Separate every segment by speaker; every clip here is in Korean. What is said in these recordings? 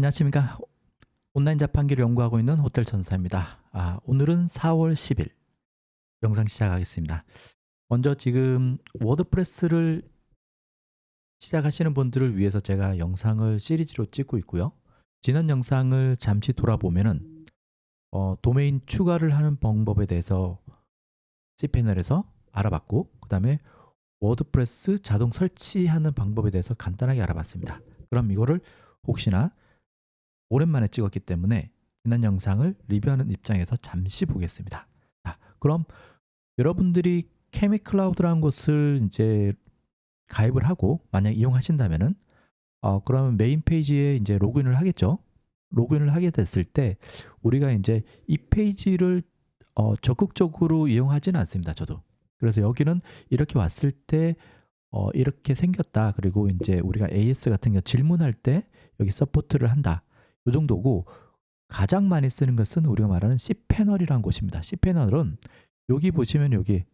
Speaker 1: 안녕하십니까. 온라인 자판기를 연구하고 있는 호텔 전사입니다. 오늘은 4월 10일 영상 시작하겠습니다. 먼저 지금 워드프레스를 시작하시는 분들을 위해서 제가 영상을 시리즈로 찍고 있고요. 지난 영상을 잠시 돌아보면은 도메인 추가를 하는 방법에 대해서 C패널에서 알아봤고, 그 다음에 워드프레스 자동 설치하는 방법에 대해서 간단하게 알아봤습니다. 그럼 이거를 혹시나 오랜만에 찍었기 때문에 지난 영상을 리뷰하는 입장에서 잠시 보겠습니다. 자, 그럼 여러분들이 케미클라우드라는 곳을 이제 가입을 하고 만약 이용하신다면은 그러면 메인 페이지에 이제 로그인을 하겠죠. 로그인을 하게 됐을 때 우리가 이제 이 페이지를 적극적으로 이용하지는 않습니다. 저도. 그래서 여기는 이렇게 왔을 때 이렇게 생겼다. 그리고 이제 우리가 AS 같은 경우 질문할 때 여기 서포트를 한다. 이 정도고, 가장 많이 쓰는 것은 우리가 말하는 C패널이라는 곳입니다. C패널은 여기 보시면 여기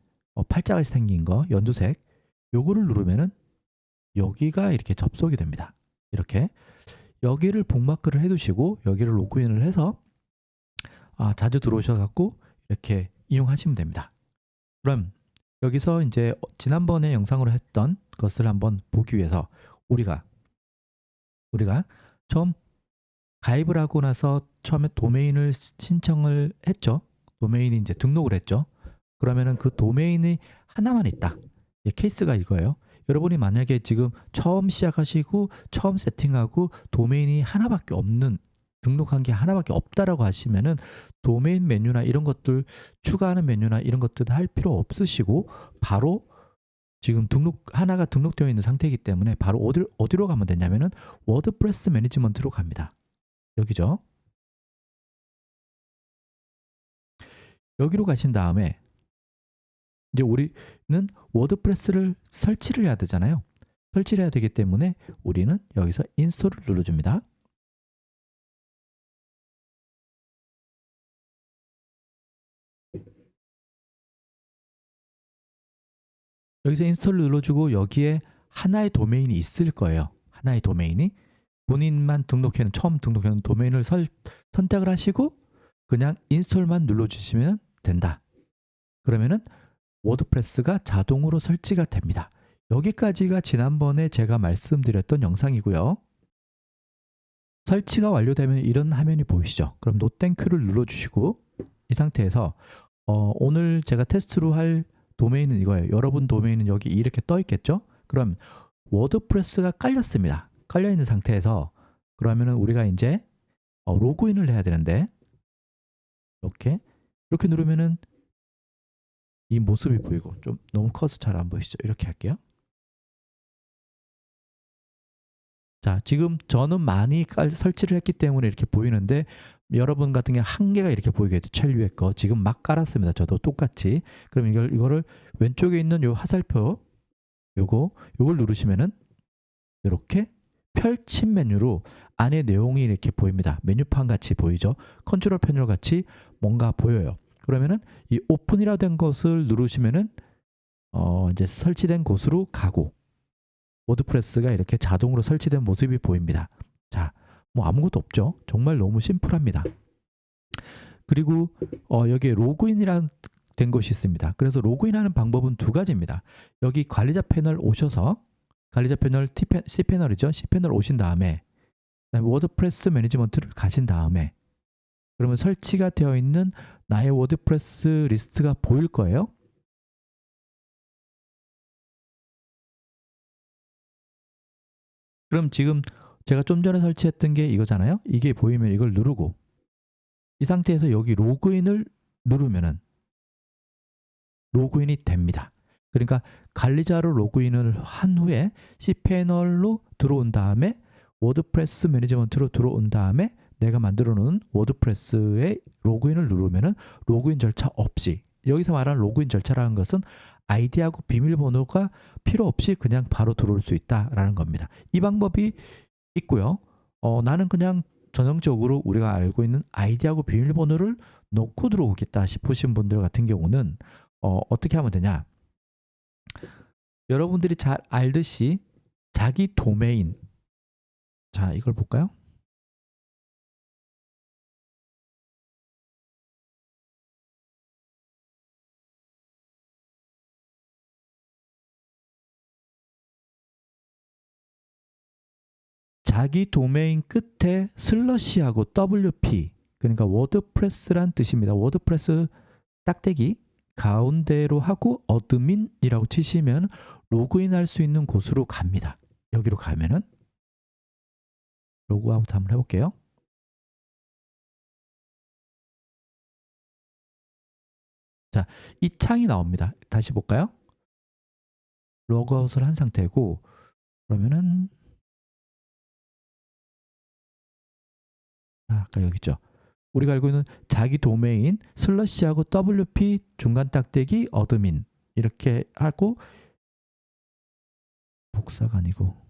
Speaker 1: 팔자같이 생긴 거 연두색, 요거를 누르면은 여기가 이렇게 접속이 됩니다. 이렇게 여기를 북마크를 해두시고 여기를 로그인을 해서 자주 들어오셔서 이렇게 이용하시면 됩니다. 그럼 여기서 이제 지난번에 영상으로 했던 것을 한번 보기 위해서 우리가 처음 가입을 하고 나서 처음에 도메인을 신청을 했죠. 도메인이 이제 등록을 했죠. 그러면은 그 도메인이 하나만 있다. 케이스가 이거예요. 여러분이 만약에 지금 처음 시작하시고 처음 세팅하고 도메인이 하나밖에 없는, 등록한 게 하나밖에 없다라고 하시면은 도메인 메뉴나 이런 것들, 추가하는 메뉴나 이런 것들 할 필요 없으시고 바로 지금 하나가 등록되어 있는 상태이기 때문에 바로 어디로 가면 되냐면은 워드프레스 매니지먼트로 갑니다. 여기죠. 여기로 가신 다음에 이제 우리는 워드프레스를 설치를 해야 되잖아요. 설치를 해야 되기 때문에 우리는 여기서 인스톨을 눌러줍니다. 여기서 인스톨을 눌러주고 여기에 하나의 도메인이 있을 거예요. 하나의 도메인이 본인만 처음 등록해놓은 도메인을 선택을 하시고 그냥 인스톨만 눌러주시면 된다. 그러면은 워드프레스가 자동으로 설치가 됩니다. 여기까지가 지난번에 제가 말씀드렸던 영상이고요. 설치가 완료되면 이런 화면이 보이시죠? 그럼 노땡큐를 눌러주시고 이 상태에서 오늘 제가 테스트로 할 도메인은 이거예요. 여러분 도메인은 여기 이렇게 떠 있겠죠? 그럼 워드프레스가 깔렸습니다. 깔려 있는 상태에서 그러면은 우리가 이제 로그인을 해야 되는데 이렇게 누르면은 이 모습이 보이고, 좀 너무 커서 잘 안 보이시죠? 이렇게 할게요. 자, 지금 저는 많이 설치를 했기 때문에 이렇게 보이는데 여러분 같은 경우 한 개가 이렇게 보이겠죠. 제일 위에 거 지금 막 깔았습니다. 저도 똑같이. 그럼 이거를 왼쪽에 있는 요 화살표 요걸 누르시면은 이렇게 펼친 메뉴로 안에 내용이 이렇게 보입니다. 메뉴판 같이 보이죠. 컨트롤 패널 같이 뭔가 보여요. 그러면은 이 오픈이라 된 것을 누르시면은 이제 설치된 곳으로 가고 워드프레스가 이렇게 자동으로 설치된 모습이 보입니다. 자, 뭐 아무것도 없죠. 정말 너무 심플합니다. 그리고 여기에 로그인이라는 된 것이 있습니다. 그래서 로그인하는 방법은 두 가지입니다. 여기 관리자 패널 오셔서 관리자 패널 C패널이죠. C패널 오신 다음에 워드프레스 매니지먼트를 가신 다음에 그러면 설치가 되어 있는 나의 워드프레스 리스트가 보일 거예요. 그럼 지금 제가 좀 전에 설치했던 게 이거잖아요. 이게 보이면 이걸 누르고 이 상태에서 여기 로그인을 누르면은 로그인이 됩니다. 그러니까 관리자로 로그인을 한 후에 C패널로 들어온 다음에 워드프레스 매니지먼트로 들어온 다음에 내가 만들어 놓은 워드프레스에 로그인을 누르면은 로그인 절차 없이, 여기서 말하는 로그인 절차라는 것은 아이디하고 비밀번호가 필요 없이 그냥 바로 들어올 수 있다라는 겁니다. 이 방법이 있고요. 나는 그냥 전형적으로 우리가 알고 있는 아이디하고 비밀번호를 넣고 들어오겠다 싶으신 분들 같은 경우는 어떻게 하면 되냐? 여러분들이 잘 알듯이 자기 도메인, 자 이걸 볼까요? 자기 도메인 끝에 슬러시하고 WP, 그러니까 워드프레스란 뜻입니다. 워드프레스 딱대기 가운데로 하고 어드민이라고 치시면 로그인할 수 있는 곳으로 갑니다. 여기로 가면은 로그아웃 한번 해볼게요. 자, 이 창이 나옵니다. 다시 볼까요? 로그아웃을 한 상태고, 그러면은 아까 여기 있죠. 우리가 알고 있는 자기 도메인 슬러시하고 WP 중간 딱대기 어드민 이렇게 하고, 복사가 아니고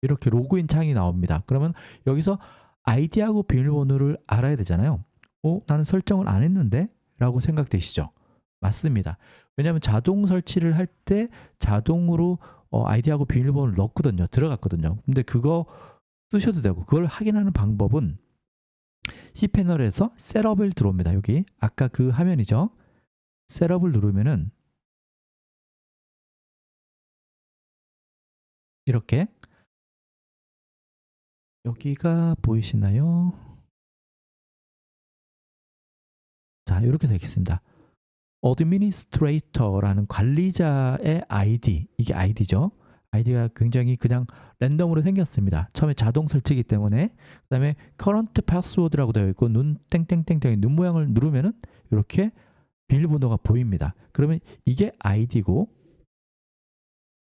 Speaker 1: 이렇게 로그인 창이 나옵니다. 그러면 여기서 아이디하고 비밀번호를 알아야 되잖아요. 나는 설정을 안 했는데? 라고 생각되시죠? 맞습니다. 왜냐하면 자동 설치를 할 때 자동으로 아이디하고 비밀번호를 넣거든요. 들어갔거든요. 근데 그거 쓰셔도 되고, 그걸 확인하는 방법은 C패널에서 셋업을 들어옵니다. 여기 아까 그 화면이죠. 셋업을 누르면은 이렇게 여기가 보이시나요? 자, 이렇게 되어 있습니다. 어드미니스트레이터라는 관리자의 아이디, 이게 아이디죠. 아이디가 굉장히 그냥 랜덤으로 생겼습니다. 처음에 자동 설치이기 때문에. 그 다음에 current password라고 되어 있고, 눈 땡땡땡땡 눈 모양을 누르면은 이렇게 비밀번호가 보입니다. 그러면 이게 아이디고,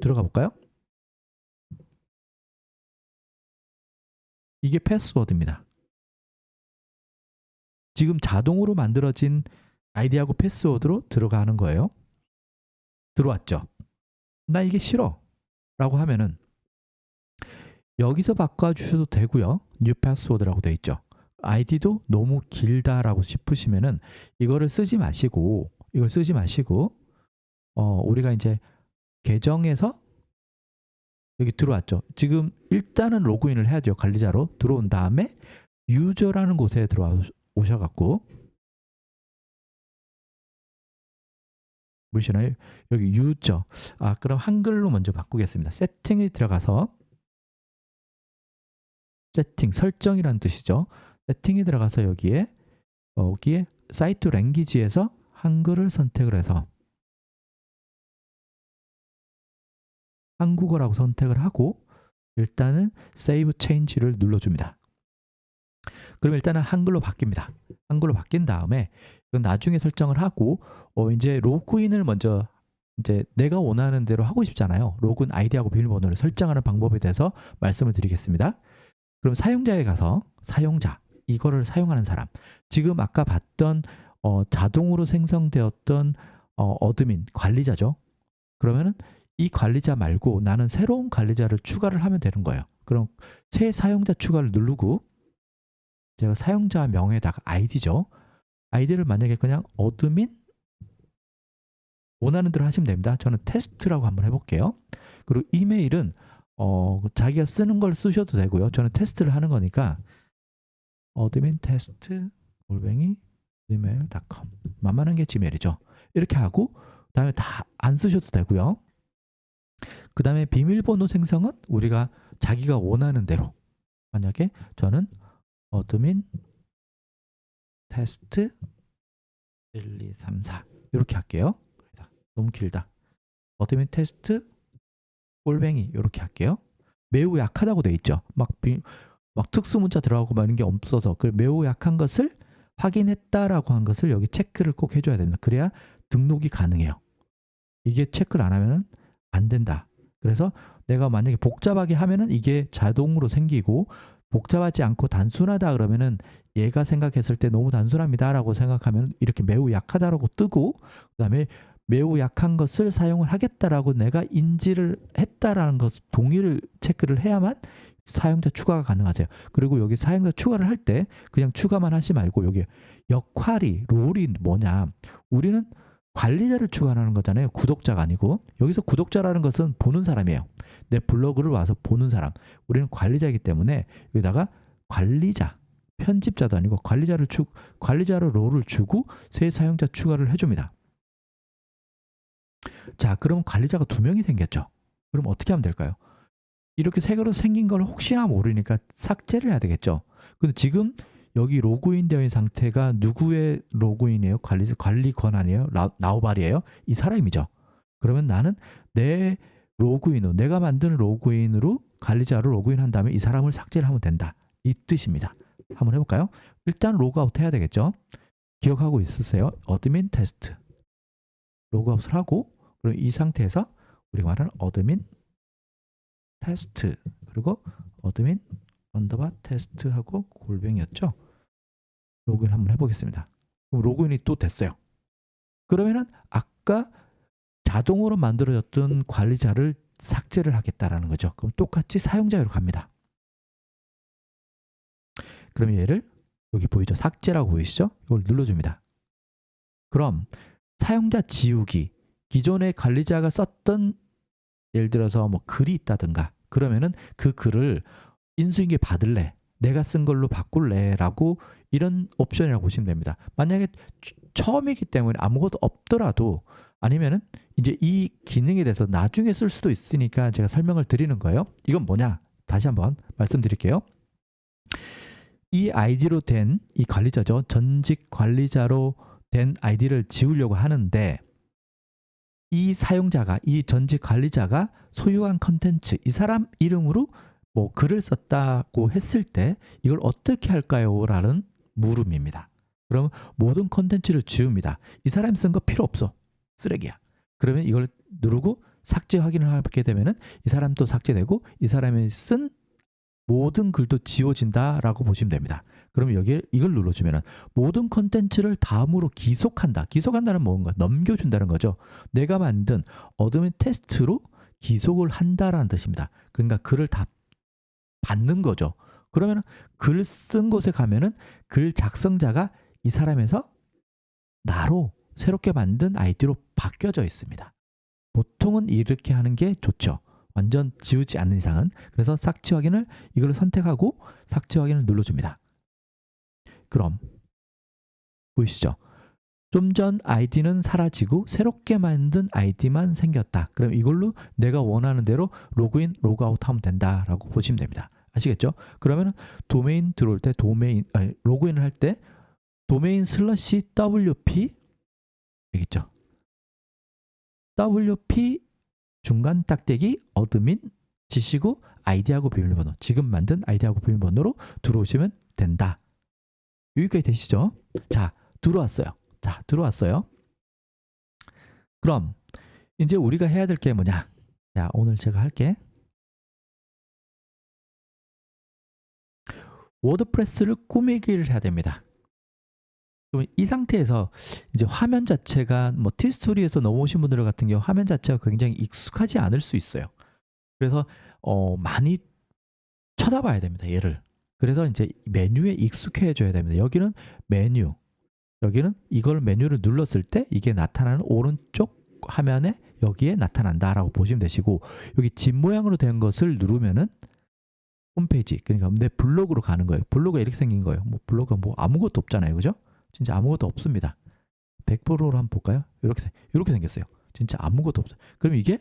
Speaker 1: 들어가 볼까요? 이게 패스워드입니다. 지금 자동으로 만들어진 아이디하고 패스워드로 들어가는 거예요. 들어왔죠? 나 이게 싫어 라고 하면은 여기서 바꿔주셔도 되고요. 뉴 패스워드라고 되어 있죠. 아이디도 너무 길다라고 싶으시면은 이거를 쓰지 마시고, 우리가 이제 계정에서 여기 들어왔죠. 지금 일단은 로그인을 해야죠. 관리자로 들어온 다음에 유저라는 곳에 들어오셔갖고, 보이시나요? 여기 유저. 그럼 한글로 먼저 바꾸겠습니다. 세팅에 들어가서, 세팅, 설정이라는 뜻이죠. 세팅에 들어가서 여기에 사이트 랭귀지에서 한글을 선택을 해서 한국어라고 선택을 하고, 일단은 세이브 체인지를 눌러줍니다. 그럼 일단은 한글로 바뀝니다. 한글로 바뀐 다음에 이건 나중에 설정을 하고, 이제 로그인을 먼저 이제 내가 원하는 대로 하고 싶잖아요. 로그인 아이디하고 비밀번호를 설정하는 방법에 대해서 말씀을 드리겠습니다. 그럼 사용자에 가서 사용자, 이거를 사용하는 사람, 지금 아까 봤던 자동으로 생성되었던 어드민 관리자죠. 그러면은 이 관리자 말고 나는 새로운 관리자를 추가를 하면 되는 거예요. 그럼 새 사용자 추가를 누르고, 제가 사용자 명에다가 아이디죠. 아이디를 만약에 그냥 어드민 원하는 대로 하시면 됩니다. 저는 테스트라고 한번 해볼게요. 그리고 이메일은 자기가 쓰는 걸 쓰셔도 되고요. 저는 테스트를 하는 거니까 어드민 테스트 gmail.com, 만만한 게 지메일이죠. 이렇게 하고 그다음에 다 안 쓰셔도 되고요. 그 다음에 비밀번호 생성은 우리가 자기가 원하는 대로, 만약에 저는 어드민 테스트 1, 2, 3, 4 이렇게 할게요. 너무 길다. 어드민 테스트 이렇게 할게요. 매우 약하다고 돼 있죠. 막 특수 문자 들어가고 막 이런 게 없어서, 그 매우 약한 것을 확인했다라고 한 것을 여기 체크를 꼭 해줘야 됩니다. 그래야 등록이 가능해요. 이게 체크를 안 하면 안 된다. 그래서 내가 만약에 복잡하게 하면은 이게 자동으로 생기고, 복잡하지 않고 단순하다 그러면은 얘가 생각했을 때 너무 단순합니다 라고 생각하면 이렇게 매우 약하다라고 뜨고, 그 다음에 매우 약한 것을 사용을 하겠다라고 내가 인지를 했다라는 것, 동의를 체크를 해야만 사용자 추가가 가능하세요. 그리고 여기 사용자 추가를 할 때 그냥 추가만 하지 말고, 여기 역할이, 롤이 뭐냐, 우리는 관리자를 추가하는 거잖아요. 구독자가 아니고. 여기서 구독자라는 것은 보는 사람이에요. 내 블로그를 와서 보는 사람. 우리는 관리자이기 때문에 여기다가 관리자, 편집자도 아니고 관리자로 롤을 주고 새 사용자 추가를 해줍니다. 자, 그럼 관리자가 2명이 생겼죠. 그럼 어떻게 하면 될까요? 이렇게 세 개로 생긴 걸 혹시나 모르니까 삭제를 해야 되겠죠. 근데 지금 여기 로그인 되어 있는 상태가 누구의 로그인이에요? 관리 권한이에요? 나우발이에요? 이 사람이죠. 그러면 나는 내 로그인으로, 내가 만든 로그인으로 관리자로 로그인한 다음에 이 사람을 삭제를 하면 된다. 이 뜻입니다. 한번 해볼까요? 일단 로그아웃 해야 되겠죠. 기억하고 있으세요? 어드민 테스트. 로그아웃을 하고, 그럼 이 상태에서 우리가 말하는 어드민 테스트, 그리고 어드민 언더바 테스트하고 골뱅이였죠. 로그인 한번 해보겠습니다. 그럼 로그인이 또 됐어요. 그러면은 아까 자동으로 만들어졌던 관리자를 삭제를 하겠다라는 거죠. 그럼 똑같이 사용자로 갑니다. 그럼 얘를 여기 보이죠? 삭제라고 보이시죠? 이걸 눌러줍니다. 그럼 사용자 지우기, 기존의 관리자가 썼던 예를 들어서 뭐 글이 있다든가 그러면은 그 글을 인수인계 받을래, 내가 쓴 걸로 바꿀래 라고 이런 옵션이라고 보시면 됩니다. 만약에 처음이기 때문에 아무것도 없더라도 아니면은 이제 이 기능에 대해서 나중에 쓸 수도 있으니까 제가 설명을 드리는 거예요. 이건 뭐냐? 다시 한번 말씀드릴게요. 이 아이디로 된 이 관리자죠. 전직 관리자로 된 아이디를 지우려고 하는데 이 사용자가, 이 전직 관리자가 소유한 컨텐츠, 이 사람 이름으로 뭐 글을 썼다고 했을 때 이걸 어떻게 할까요? 라는 물음입니다. 그럼 모든 컨텐츠를 지웁니다. 이 사람이 쓴 거 필요 없어. 쓰레기야. 그러면 이걸 누르고 삭제 확인을 하게 되면은 이 사람도 삭제되고 이 사람이 쓴 모든 글도 지워진다라고 보시면 됩니다. 그러면 여기에 이걸 눌러주면은 모든 컨텐츠를 다음으로 기속한다. 기속한다는 뭔가 넘겨준다는 거죠. 내가 만든 어드민 테스트로 기속을 한다라는 뜻입니다. 그러니까 글을 다 받는 거죠. 그러면 글 쓴 곳에 가면은 글 작성자가 이 사람에서 나로 새롭게 만든 아이디로 바뀌어져 있습니다. 보통은 이렇게 하는 게 좋죠. 완전 지우지 않는 이상은. 그래서 삭제 확인을 이걸 선택하고 삭제 확인을 눌러줍니다. 그럼 보이시죠? 좀 전 아이디는 사라지고 새롭게 만든 아이디만 생겼다. 그럼 이걸로 내가 원하는 대로 로그인, 로그아웃 하면 된다라고 보시면 됩니다. 아시겠죠? 그러면 도메인 들어올 때 로그인을 할 때 도메인 슬러시 WP 되겠죠? WP 중간 딱대기 어드민 치시고 아이디하고 비밀번호, 지금 만든 아이디하고 비밀번호로 들어오시면 된다. 여기까지 되시죠? 자, 들어왔어요. 자, 들어왔어요. 그럼 이제 우리가 해야 될 게 뭐냐? 자, 오늘 제가 할게. 워드프레스를 꾸미기를 해야 됩니다. 그럼 이 상태에서 이제 화면 자체가 뭐 티스토리에서 넘어오신 분들 같은 경우 화면 자체가 굉장히 익숙하지 않을 수 있어요. 그래서 많이 쳐다봐야 됩니다. 얘를. 그래서 이제 메뉴에 익숙해져야 됩니다. 여기는 메뉴, 여기는 이걸 메뉴를 눌렀을 때 이게 나타나는 오른쪽 화면에 여기에 나타난다라고 보시면 되시고, 여기 집 모양으로 된 것을 누르면은 홈페이지, 그러니까 내 블로그로 가는 거예요. 블로그가 이렇게 생긴 거예요. 뭐 블로그가 뭐 아무것도 없잖아요. 그죠? 진짜 아무것도 없습니다. 100%로 한번 볼까요? 이렇게 생겼어요. 진짜 아무것도 없어요. 그럼 이게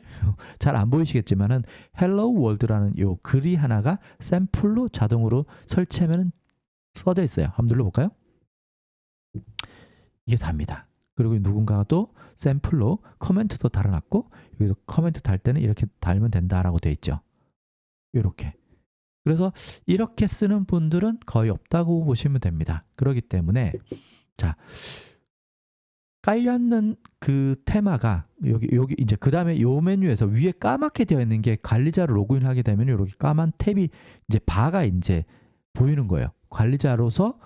Speaker 1: 잘 안 보이시겠지만은 Hello World라는 요 글이 하나가 샘플로 자동으로 설치하면은 써져 있어요. 한번 눌러볼까요? 이게 답니다. 그리고 누군가가 또 샘플로 코멘트도 달아놨고 여기서 코멘트 달 때는 이렇게 달면 된다라고 되어 있죠. 이렇게. 그래서 이렇게 쓰는 분들은 거의 없다고 보시면 됩니다. 그렇기 때문에 자, 깔려있는 그 테마가 여기 이제 그 다음에 요 메뉴에서 위에 까맣게 되어 있는 게 관리자로 로그인하게 되면 이렇게 까만 탭이 이제 바가 이제 보이는 거예요. 관리자로서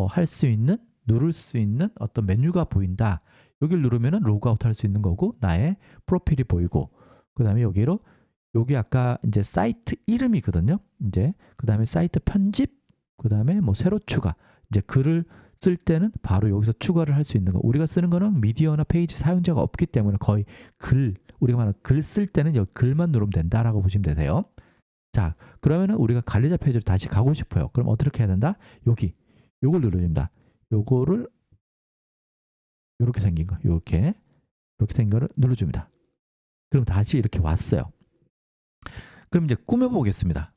Speaker 1: 할 수 있는, 누를 수 있는 어떤 메뉴가 보인다. 여기를 누르면은 로그아웃 할 수 있는 거고 나의 프로필이 보이고 그 다음에 여기로 여기 아까 이제 사이트 이름이거든요. 이제 그 다음에 사이트 편집, 그 다음에 뭐 새로 추가. 이제 글을 쓸 때는 바로 여기서 추가를 할 수 있는 거. 우리가 쓰는 거는 미디어나 페이지 사용자가 없기 때문에 거의 우리가 말하는 글 쓸 때는 여기 글만 누르면 된다라고 보시면 되세요. 자, 그러면은 우리가 관리자 페이지로 다시 가고 싶어요. 그럼 어떻게 해야 된다? 요걸 누르줍니다. 요거를 요렇게 생긴 거, 이렇게 생긴 거를 눌러줍니다. 그럼 다시 이렇게 왔어요. 그럼 이제 꾸며보겠습니다.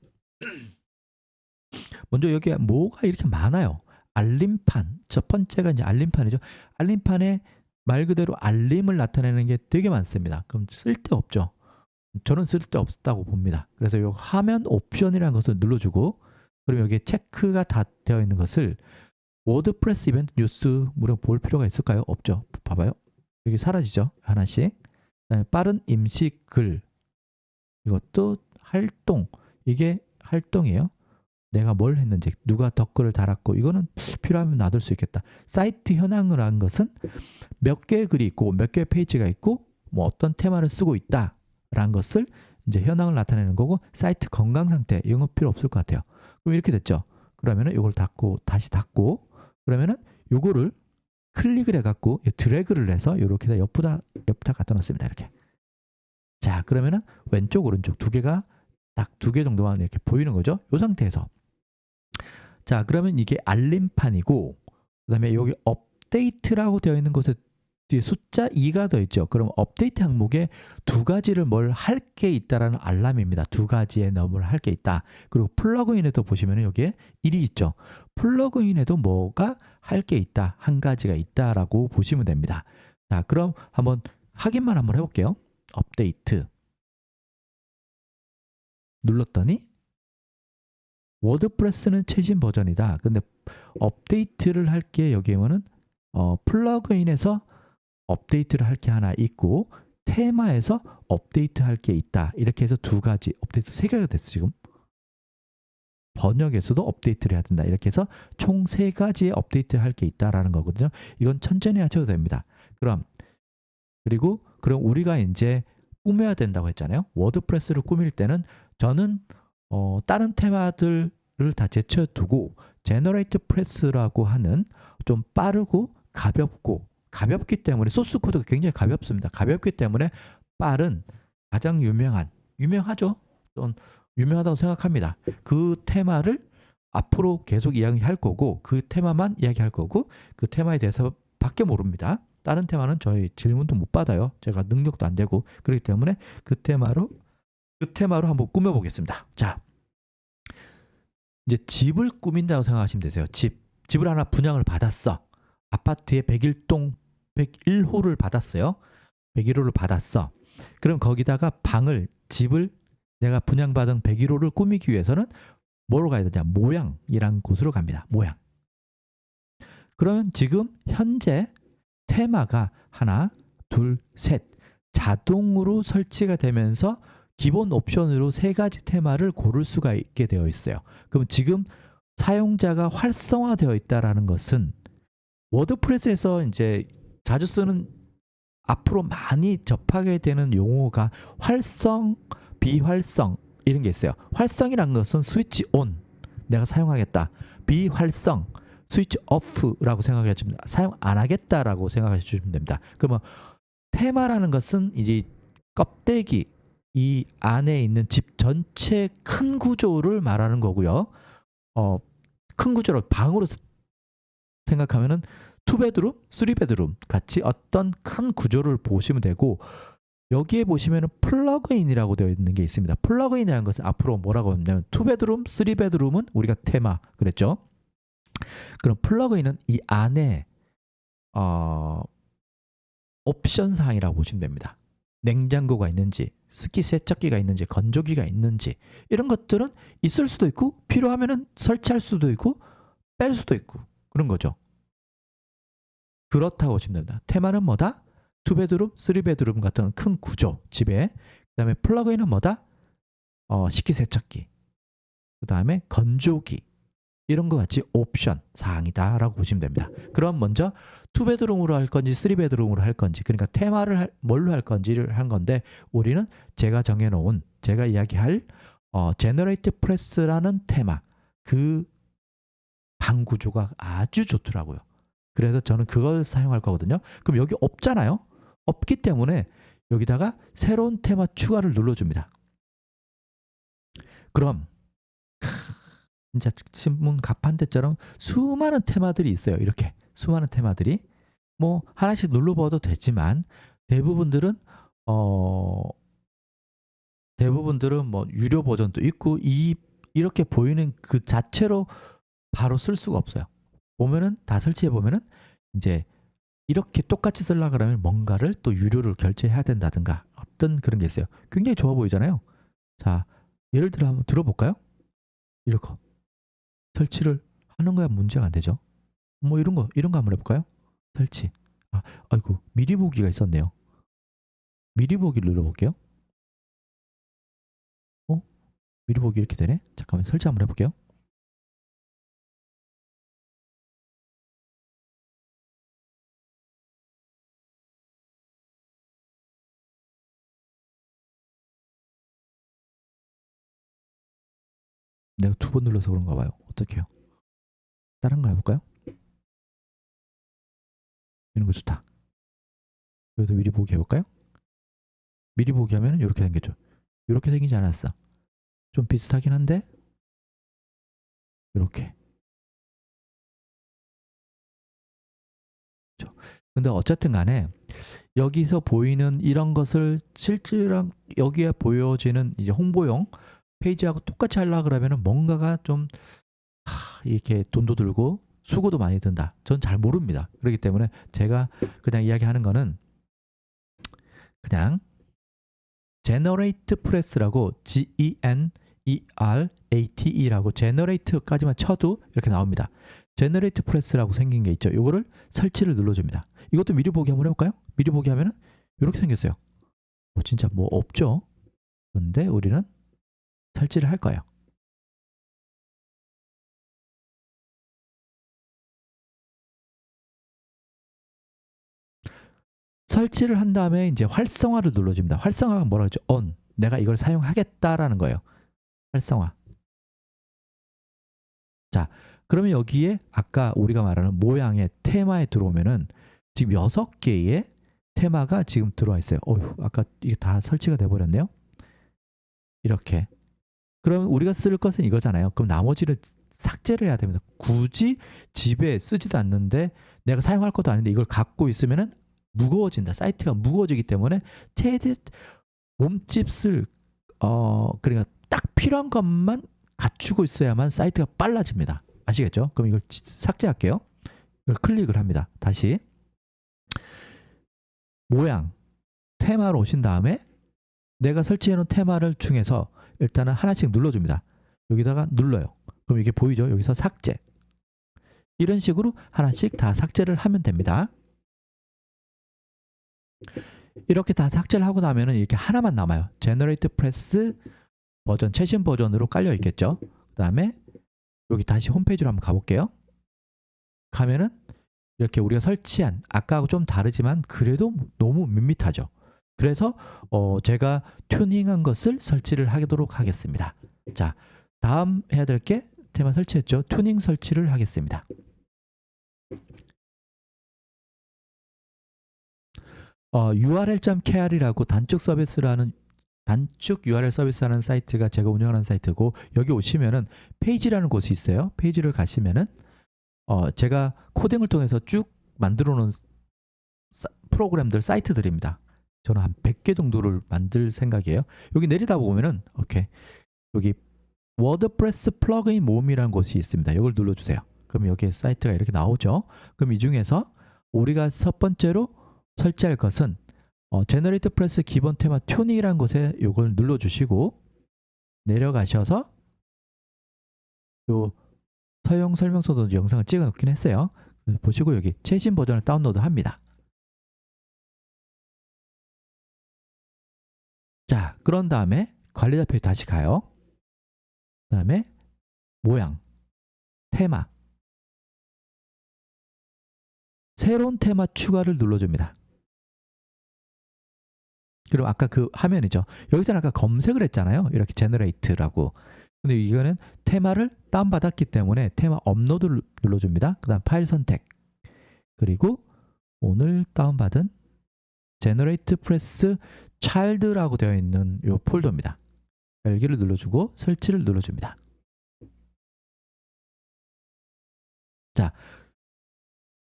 Speaker 1: 먼저 여기에 뭐가 이렇게 많아요. 알림판. 첫 번째가 이제 알림판이죠. 알림판에 말 그대로 알림을 나타내는 게 되게 많습니다. 그럼 쓸데없죠. 저는 쓸데없다고 봅니다. 그래서 이 화면 옵션이라는 것을 눌러주고, 그럼 여기에 체크가 다 되어 있는 것을 워드프레스 이벤트 뉴스 무려 볼 필요가 있을까요? 없죠. 봐봐요. 여기 사라지죠. 하나씩. 그다음에 빠른 임시 글. 이것도 활동. 이게 활동이에요. 내가 뭘 했는지, 누가 댓글을 달았고, 이거는 필요하면 놔둘 수 있겠다. 사이트 현황을 한 것은 몇 개의 글이 있고 몇 개의 페이지가 있고 뭐 어떤 테마를 쓰고 있다라는 것을 이제 현황을 나타내는 거고, 사이트 건강 상태 이런 거 필요 없을 것 같아요. 그럼 이렇게 됐죠. 그러면은 이걸 닫고 다시 닫고, 그러면은 요거를 클릭을 해갖고 드래그를 해서 이렇게 옆에다 갖다 놓습니다. 이렇게. 자, 그러면은 왼쪽 오른쪽 두 개가 딱 두 개 정도만 이렇게 보이는 거죠. 이 상태에서. 자, 그러면 이게 알림판이고, 그 다음에 여기 업데이트라고 되어 있는 곳에 뒤에 숫자 2가 더 있죠. 그럼 업데이트 항목에 두 가지를 뭘 할 게 있다라는 알람입니다. 두 가지의 뭘 할 게 있다. 그리고 플러그인에도 보시면 여기에 1이 있죠. 플러그인에도 뭐가 할 게 있다. 한 가지가 있다라고 보시면 됩니다. 자, 그럼 한번 확인만 한번 해볼게요. 업데이트 눌렀더니 워드프레스는 최신 버전이다. 근데 업데이트를 할 게 여기에는 플러그인에서 업데이트를 할 게 하나 있고 테마에서 업데이트 할 게 있다. 이렇게 해서 두 가지 업데이트 세 개가 됐어. 지금 번역에서도 업데이트를 해야 된다. 이렇게 해서 총 세 가지의 업데이트 할 게 있다라는 거거든요. 이건 천천히 하셔도 됩니다. 그리고 우리가 이제 꾸며야 된다고 했잖아요. 워드프레스를 꾸밀 때는 저는 다른 테마들을 다 제쳐두고 제너레이트 프레스라고 하는 좀 빠르고 가볍기 때문에 소스 코드가 굉장히 가볍습니다. 가볍기 때문에 빠른, 가장 유명하죠. 좀 유명하다고 생각합니다. 그 테마를 앞으로 계속 이야기할 거고, 그 테마만 이야기할 거고, 그 테마에 대해서 밖에 모릅니다. 다른 테마는 저희 질문도 못 받아요. 제가 능력도 안 되고. 그렇기 때문에 그 테마로 한번 꾸며보겠습니다. 자, 이제 집을 꾸민다고 생각하시면 되세요. 집을 하나 분양을 받았어. 아파트에 101호를 받았어요. 101호를 받았어. 그럼 거기다가 집을 내가 분양받은 101호를 꾸미기 위해서는 뭐로 가야 되냐? 모양이란 곳으로 갑니다. 모양. 그러면 지금 현재 테마가 하나, 둘, 셋 자동으로 설치가 되면서 기본 옵션으로 세 가지 테마를 고를 수가 있게 되어 있어요. 그럼 지금 사용자가 활성화되어 있다라는 것은 워드프레스에서 이제 자주 쓰는, 앞으로 많이 접하게 되는 용어가 활성, 비활성 이런 게 있어요. 활성이라는 것은 스위치 온, 내가 사용하겠다. 비활성, 스위치 오프라고 생각해 주시면, 사용 안 하겠다라고 생각해 주시면 됩니다. 그러면 테마라는 것은 이제 껍데기, 이 안에 있는 집 전체 큰 구조를 말하는 거고요. 큰 구조를 방으로 생각하면은 2베드룸, 3베드룸 같이 어떤 큰 구조를 보시면 되고, 여기에 보시면은 플러그인이라고 되어 있는 게 있습니다. 플러그인이라는 것은 앞으로 뭐라고 하냐면 2베드룸, 3베드룸은 우리가 테마 그랬죠. 그럼 플러그인은 이 안에 옵션 사항이라고 보시면 됩니다. 냉장고가 있는지, 습기 세척기가 있는지, 건조기가 있는지, 이런 것들은 있을 수도 있고 필요하면은 설치할 수도 있고 뺄 수도 있고 그런 거죠. 그렇다고 보시면 됩니다. 테마는 뭐다? 2베드룸, 3베드룸 같은 큰 구조 집에. 그 다음에 플러그인은 뭐다? 식기세척기, 그 다음에 건조기, 이런 거 같이 옵션 사항이다 라고 보시면 됩니다. 그럼 먼저 2베드룸으로 할 건지 3베드룸으로 할 건지, 그러니까 테마를 뭘로 할 건지를 한 건데, 우리는 제가 정해놓은, 제가 이야기할 제너레이트 프레스라는 테마, 그 방 구조가 아주 좋더라고요. 그래서 저는 그걸 사용할 거거든요. 그럼 여기 없잖아요. 없기 때문에 여기다가 새로운 테마 추가를 눌러줍니다. 그럼 진짜 신문 가판대처럼 수많은 테마들이 있어요. 이렇게 수많은 테마들이 뭐 하나씩 눌러봐도 되지만, 대부분들은 대부분들은 뭐 유료 버전도 있고 이렇게 보이는 그 자체로 바로 쓸 수가 없어요. 보면은 다 설치해 보면은 이제 이렇게 똑같이 쓰려고 그러면 뭔가를 또 유료를 결제해야 된다든가 어떤 그런 게 있어요. 굉장히 좋아 보이잖아요. 자, 예를 들어 한번 들어볼까요? 이렇게 설치를 하는 거야 문제가 안 되죠. 뭐 이런 거 한번 해볼까요? 설치. 아이고 미리 보기가 있었네요. 미리 보기를 눌러볼게요. 미리 보기 이렇게 되네. 잠깐만 설치 한번 해볼게요. 내가 2번 눌러서 그런가 봐요. 어떡해요? 다른 거 해볼까요? 이런 거 좋다. 여기도 미리 보기 해볼까요? 미리 보기 하면 이렇게 생겼죠. 이렇게 생기지 않았어. 좀 비슷하긴 한데 이렇게. 근데 어쨌든 간에 여기서 보이는 이런 것을 실제랑 여기에 보여지는 이제 홍보용 페이지하고 똑같이 하려고 그러면은 뭔가가 좀 이렇게 돈도 들고 수고도 많이 든다. 전 잘 모릅니다. 그렇기 때문에 제가 그냥 이야기하는 거는 그냥 Generate Press라고 GENERATE라고 Generate까지만 쳐도 이렇게 나옵니다. Generate Press라고 생긴 게 있죠. 이거를 설치를 눌러줍니다. 이것도 미리 보기 한번 해볼까요? 미리 보기 하면은 이렇게 생겼어요. 진짜 뭐 없죠. 근데 우리는 설치를 할 거예요. 설치를 한 다음에 이제 활성화를 눌러줍니다. 활성화가 뭐라고 했죠? on. 내가 이걸 사용하겠다라는 거예요. 활성화. 자, 그러면 여기에 아까 우리가 말하는 모양의 테마에 들어오면은 지금 6개의 테마가 지금 들어와 있어요. 아까 이게 다 설치가 돼 버렸네요. 이렇게. 그럼 우리가 쓸 것은 이거잖아요. 그럼 나머지를 삭제를 해야 됩니다. 굳이 집에 쓰지도 않는데 내가 사용할 것도 아닌데 이걸 갖고 있으면은 무거워진다. 사이트가 무거워지기 때문에 최대 몸집을 그러니까 딱 필요한 것만 갖추고 있어야만 사이트가 빨라집니다. 아시겠죠? 그럼 이걸 삭제할게요. 이걸 클릭을 합니다. 다시 모양 테마로 오신 다음에 내가 설치해 놓은 테마를 중에서 일단은 하나씩 눌러줍니다. 여기다가 눌러요. 그럼 이게 보이죠? 여기서 삭제. 이런 식으로 하나씩 다 삭제를 하면 됩니다. 이렇게 다 삭제를 하고 나면은 이렇게 하나만 남아요. Generate Press 버전, 최신 버전으로 깔려 있겠죠. 그 다음에 여기 다시 홈페이지로 한번 가볼게요. 가면은 이렇게 우리가 설치한 아까하고 좀 다르지만 그래도 너무 밋밋하죠. 그래서 제가 튜닝한 것을 설치를 하도록 하겠습니다. 자, 다음 해야 될 게 테마 설치했죠. 튜닝 설치를 하겠습니다. url.kr이라고 단축 서비스라는 단축 URL 서비스라는 사이트가 제가 운영하는 사이트고 여기 오시면은 페이지라는 곳이 있어요. 페이지를 가시면은 제가 코딩을 통해서 쭉 만들어 놓은 프로그램들 사이트들입니다. 저는 한 100개 정도를 만들 생각이에요. 여기 내리다 보면은 여기 워드프레스 플러그인 모음이라는 곳이 있습니다. 이걸 눌러주세요. 그럼 여기 사이트가 이렇게 나오죠. 그럼 이 중에서 우리가 첫 번째로 설치할 것은 제너레이트 프레스 기본 테마 튜닝이라는 곳에 이걸 눌러주시고 내려가셔서 요 사용 설명서도 영상을 찍어 놓긴 했어요. 보시고 여기 최신 버전을 다운로드 합니다. 자, 그런 다음에 관리자 페이지 다시 가요. 그 다음에 모양, 테마, 새로운 테마 추가를 눌러줍니다. 그럼 아까 그 화면이죠. 여기서는 아까 검색을 했잖아요. 이렇게 제너레이트라고. 근데 이거는 테마를 다운받았기 때문에 테마 업로드를 눌러줍니다. 그 다음 파일 선택. 그리고 오늘 다운받은 제너레이트 프레스 차일드라고 되어 있는 이 폴더입니다. 열기를 눌러주고 설치를 눌러줍니다. 자,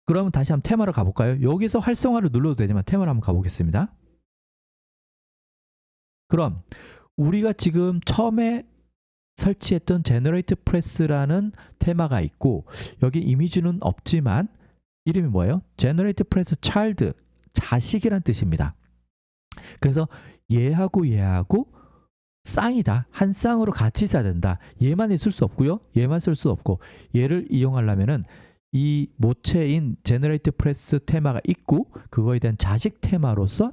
Speaker 1: 그러면 다시 한번 테마로 가볼까요? 여기서 활성화를 눌러도 되지만 테마로 한번 가보겠습니다. 그럼 우리가 지금 처음에 설치했던 제너레이트 프레스라는 테마가 있고 여기 이미지는 없지만 이름이 뭐예요? 제너레이트 프레스 차일드, 자식이란 뜻입니다. 그래서 얘하고 쌍이다. 한 쌍으로 같이 써야 된다. 얘만 있을 수 없고요. 얘만 쓸 수 없고 얘를 이용하려면은 이 모체인 제너레이트 프레스 테마가 있고 그거에 대한 자식 테마로서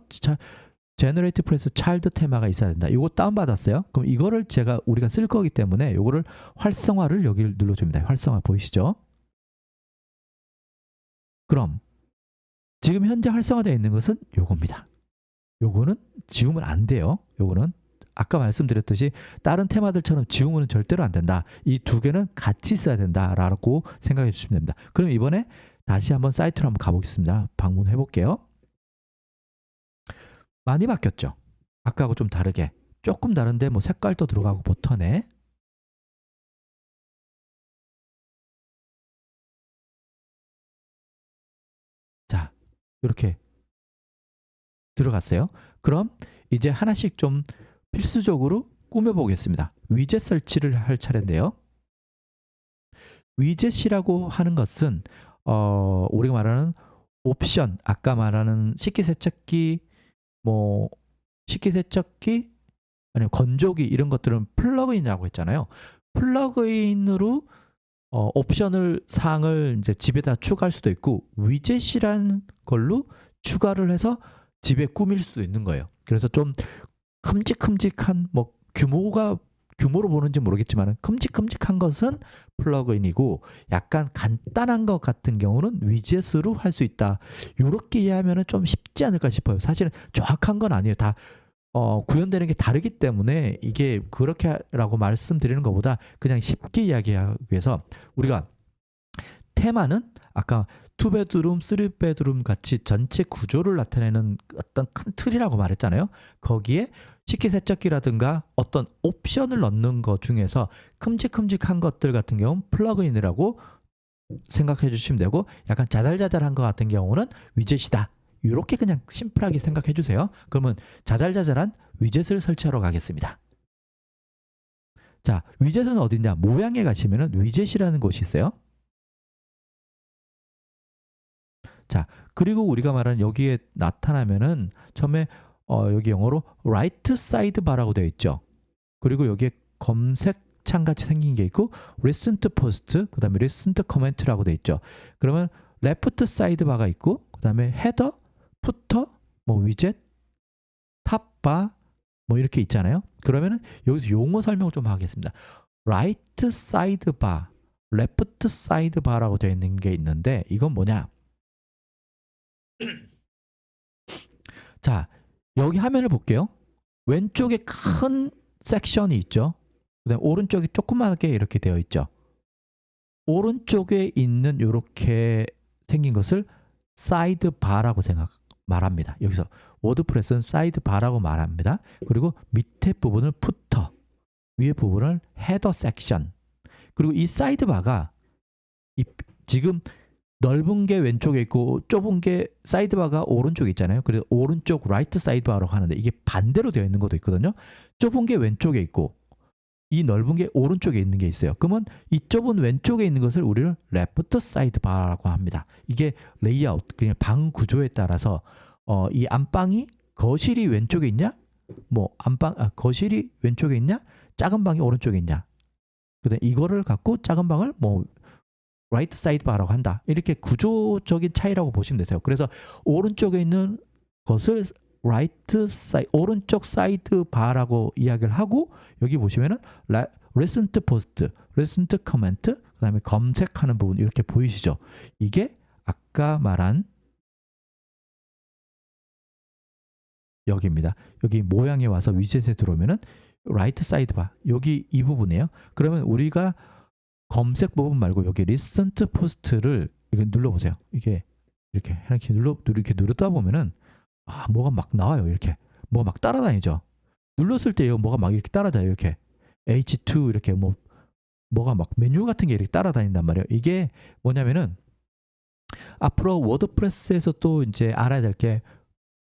Speaker 1: 제너레이트 프레스 차일드 테마가 있어야 된다. 이거 다운받았어요. 그럼 이거를 우리가 쓸 거기 때문에 이거를 활성화를 여기를 눌러줍니다. 활성화 보이시죠? 그럼 지금 현재 활성화되어 있는 것은 요겁니다. 요거는 지우면 안 돼요. 요거는 아까 말씀드렸듯이 다른 테마들처럼 지우면 절대로 안 된다. 이 두 개는 같이 써야 된다라고 생각해 주시면 됩니다. 그럼 이번에 다시 한번 사이트로 한번 가보겠습니다. 방문해 볼게요. 많이 바뀌었죠? 아까하고 좀 다르게. 조금 다른데 뭐 색깔도 들어가고 버튼에. 자, 이렇게 들어갔어요. 그럼 이제 하나씩 좀 필수적으로 꾸며보겠습니다. 위젯 설치를 할 차례인데요. 위젯이라고 하는 것은 우리가 말하는 옵션, 아까 말하는 식기세척기, 뭐 식기세척기 아니면 건조기 이런 것들은 플러그인이라고 했잖아요. 플러그인으로 옵션을 사항을 이제 집에다 추가할 수도 있고 위젯이라는 걸로 추가를 해서 집에 꾸밀 수도 있는 거예요. 그래서 좀 큼직큼직한 뭐 규모로 보는지 모르겠지만 큼직큼직한 것은 플러그인이고 약간 간단한 것 같은 경우는 위젯으로 할 수 있다. 이렇게 이해하면 좀 쉽지 않을까 싶어요. 사실은 정확한 건 아니에요. 다 구현되는 게 다르기 때문에 이게 그렇게라고 말씀드리는 것보다 그냥 쉽게 이야기하기 위해서 우리가 테마는 아까 2베드룸, 3베드룸 같이 전체 구조를 나타내는 어떤 큰 틀이라고 말했잖아요. 거기에 식기세척기라든가 어떤 옵션을 넣는 것 중에서 큼직큼직한 것들 같은 경우는 플러그인이라고 생각해 주시면 되고 약간 자잘자잘한 것 같은 경우는 위젯이다. 이렇게 그냥 심플하게 생각해 주세요. 그러면 자잘자잘한 위젯을 설치하러 가겠습니다. 자, 위젯은 어디냐? 모양에 가시면은 위젯이라는 곳이 있어요. 자, 그리고 우리가 말하는 여기에 나타나면은 처음에 여기 영어로 right side bar라고 되어 있죠. 그리고 여기에 검색창 같이 생긴 게 있고 recent post, 그 다음에 recent comment라고 되어 있죠. 그러면 left side bar가 있고 그 다음에 header, footer, 뭐 위젯, top bar 뭐 이렇게 있잖아요. 그러면은 여기서 용어 설명을 좀 하겠습니다. right side bar, left side bar라고 되어 있는 게 있는데 이건 뭐냐? 자, 여기 화면을 볼게요. 왼쪽에 큰 섹션이 있죠. 그다음에 오른쪽에 조그맣게 이렇게 되어 있죠. 오른쪽에 있는 이렇게 생긴 것을 사이드 바라고 말합니다. 여기서 워드프레스는 사이드 바라고 말합니다. 그리고 밑에 부분을 푸터, 위에 부분을 헤더 섹션. 그리고 이 사이드 바가 지금 넓은 게 왼쪽에 있고 좁은 게 사이드바가 오른쪽에 있잖아요. 그래서 오른쪽 라이트 사이드바라고 하는데 이게 반대로 되어 있는 것도 있거든요. 좁은 게 왼쪽에 있고 이 넓은 게 오른쪽에 있는 게 있어요. 그러면 이 좁은 왼쪽에 있는 것을 우리는 레프트 사이드바라고 합니다. 이게 레이아웃, 그냥 방 구조에 따라서 이 안방이 거실이 왼쪽에 있냐? 뭐 거실이 왼쪽에 있냐? 작은 방이 오른쪽에 있냐? 그다음 이거를 갖고 작은 방을 뭐 라이트 사이드 바라고 한다. 이렇게 구조적인 차이라고 보시면 되세요. 그래서 오른쪽에 있는 것을 오른쪽 사이드 바라고 이야기를 하고 여기 보시면은 recent post, recent comment, 그다음에 검색하는 부분 이렇게 보이시죠? 이게 아까 말한 여기입니다. 여기 모양에 와서 위젯에 들어오면은 라이트 사이드 바 여기 이 부분이에요. 그러면 우리가 검색 부분 말고 여기 리센트 포스트를 이거 눌러보세요. 이게 이렇게 누르다 보면은 뭐가 막 나와요. 이렇게 뭐가 막 따라다니죠. 눌렀을 때 뭐가 막 이렇게 따라다녀요. 이렇게 H2 이렇게 뭐가 막 메뉴 같은 게 이렇게 따라다닌단 말이에요. 이게 뭐냐면은 앞으로 워드프레스에서 또 이제 알아야 될 게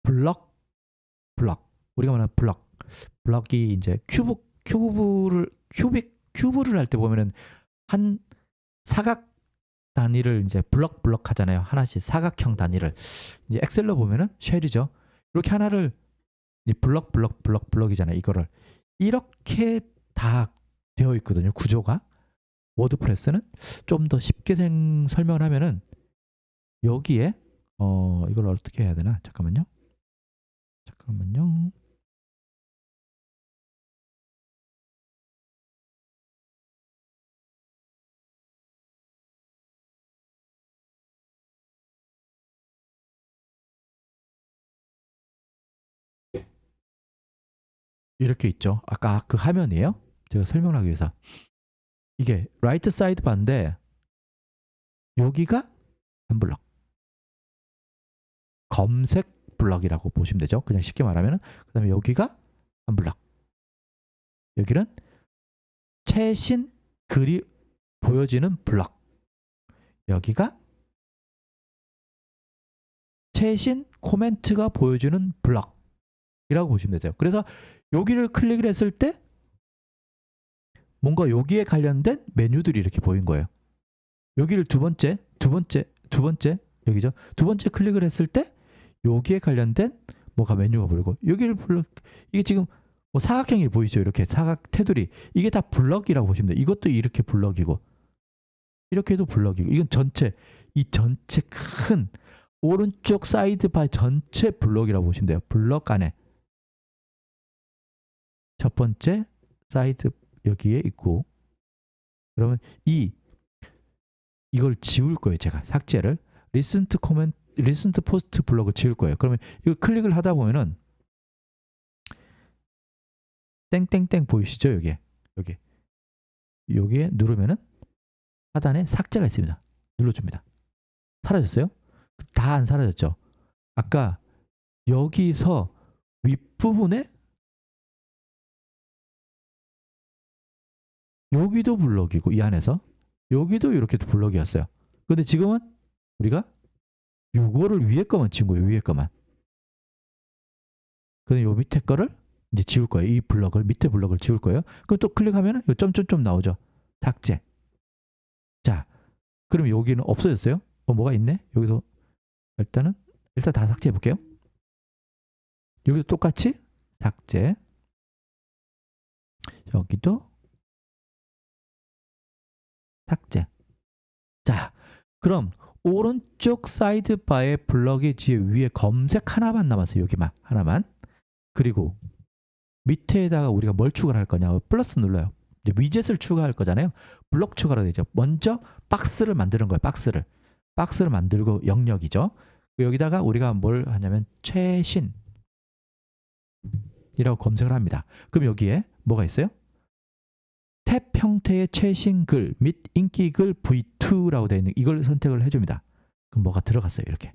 Speaker 1: 블럭 우리가 말하는 블럭이 이제 큐브를 할 때 보면은 한 사각 단위를 이제 블럭 하잖아요. 하나씩 사각형 단위를. 이제 엑셀로 보면은 쉘이죠. 이렇게 하나를 블럭이잖아요. 이거를 이렇게 다 되어 있거든요. 구조가. 워드프레스는 좀 더 쉽게 설명을 하면은 여기에 이걸 어떻게 해야 되나? 잠깐만요. 이렇게 있죠. 아까 그 화면이에요. 제가 설명을 하기 위해서. 이게 라이트 사이드 바인데 여기가 한 블럭. 검색 블럭이라고 보시면 되죠. 그냥 쉽게 말하면. 그 다음에 여기가 한 블럭. 여기는 최신 글이 보여지는 블럭. 여기가 최신 코멘트가 보여주는 블럭이라고 보시면 되죠. 그래서 여기를 클릭을 했을 때 뭔가 여기에 관련된 메뉴들이 이렇게 보인 거예요. 여기를 두 번째 여기죠. 두 번째 클릭을 했을 때 여기에 관련된 뭐가 메뉴가 보이고 여기를 이게 지금 뭐 사각형이 보이죠. 이렇게 사각 테두리 이게 다 블럭이라고 보시면 돼요. 이것도 이렇게 블럭이고 이렇게 해도 블럭이고 이건 이 전체 큰 오른쪽 사이드바 전체 블럭이라고 보시면 돼요. 블럭 안에 첫 번째 사이드 여기에 있고 그러면 이걸 지울 거예요. 제가 삭제를 listen to post 블럭을 지울 거예요. 그러면 이걸 클릭을 하다 보면은 땡땡땡 보이시죠? 여기에 누르면은 하단에 삭제가 있습니다. 눌러줍니다. 사라졌어요? 다 안 사라졌죠? 아까 여기서 윗부분에 여기도 블럭이고 이 안에서 여기도 이렇게 블럭이었어요. 근데 지금은 우리가 요거를 위에 거만 지운 거예요. 위에 거만. 근데 요 밑에 거를 이제 지울 거예요. 이 블럭을 밑에 블럭을 지울 거예요. 그럼 또 클릭하면 요 점점점 나오죠. 삭제. 자, 그럼 여기는 없어졌어요? 뭐가 있네? 여기서 일단 다 삭제해 볼게요. 여기도 똑같이 삭제. 여기도 삭제. 자, 그럼 오른쪽 사이드바의 블럭이 위에 검색 하나만 남았어요. 여기만 하나만. 그리고 밑에다가 우리가 뭘 추가를 할 거냐? 플러스 눌러요. 이제 위젯을 추가할 거잖아요. 블럭 추가로 되죠. 먼저 박스를 만드는 거예요. 박스를 만들고 영역이죠. 여기다가 우리가 뭘 하냐면 최신이라고 검색을 합니다. 그럼 여기에 뭐가 있어요? 탭 형태의 최신 글 및 인기 글 V2라고 되어 있는 이걸 선택을 해줍니다. 그럼 뭐가 들어갔어요. 이렇게